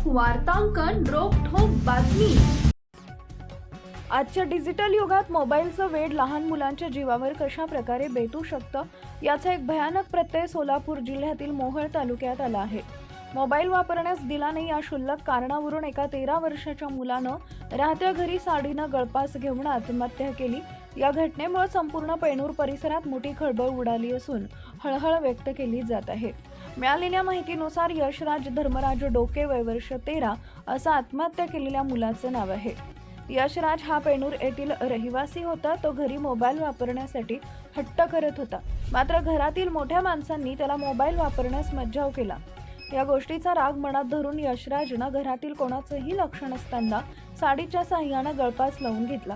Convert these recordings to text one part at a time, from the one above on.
वार्तांकन रोखठोक बातमी। आजच्या डिजिटल युगात मोबाईलचं वेड लहान मुलांच्या जीवावर कशा प्रकारे बेतू शकतं याचा एक भयानक प्रत्यय सोलापूर जिल्ह्यातील मोहोळ तालुक्यात आला आहे। मोबाईल वापरण्यास दिला नाही या क्षुल्लक कारणावरून एका 13 वर्षाच्या मुलानं राहत्या घरी साडीनं गळफास घेऊन आत्महत्या केली। या घटनेमुळे संपूर्ण पैनूर परिसरात मोठी खळबळ उडाली असून हळहळ व्यक्त केली जात आहे। मिळालेल्या माहितीनुसार यशराज धर्मराज डोके वय वर्ष 13 असं आत्महत्या केलेल्या मुलाचं नाव आहे। यशराज हा पैनूर येथील रहिवासी होता। तो घरी मोबाईल वापरण्यासाठी हट्ट करत होता, मात्र घरातील मोठ्या माणसांनी त्याला मोबाईल वापरण्यास मज्जाव केला। या गोष्टीचा राग मनात धरून यशराजनं घरातील कोणाचंही लक्ष नसताना साडीच्या साह्यानं गळफास लावून घेतला।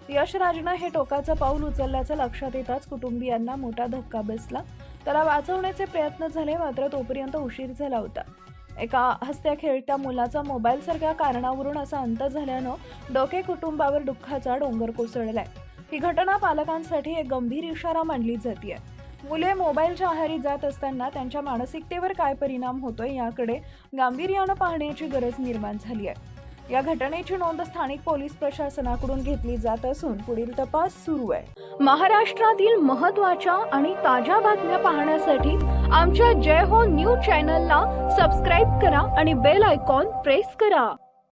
यशराजनं हे टोकाचं पाऊल उचलल्याचं लक्षात येताच कुटुंबियांना मोठा धक्का बसला। त्याला वाचवण्याचे प्रयत्न झाले, मात्र तोपर्यंत उशीर झाला होता। एका हसत्या खेळत्या मुलाचा मोबाईल सारख्या कारणावरून असा अंत झाल्यानं डोके कुटुंबावर दुःखाचा डोंगर कोसळलाय। ही घटना पालकांसाठी एक गंभीर इशारा मानली जाते। मुले मोबाईलच्या आहारी जात असताना त्यांच्या मानसिकतेवर काय परिणाम होतोय याकडे गांभीर्यानं पाहण्याची गरज निर्माण झाली आहे। या घटनेची नोंद स्थानिक पोलीस प्रशासनाकडून घेतली जात असून पुढील तपास सुरू आहे। महाराष्ट्रातील महत्त्वाच्या आणि ताज्या बातम्या पाहण्यासाठी आमच्या जय हो न्यूज चॅनलला सबस्क्राइब करा आणि बेल आयकॉन प्रेस करा।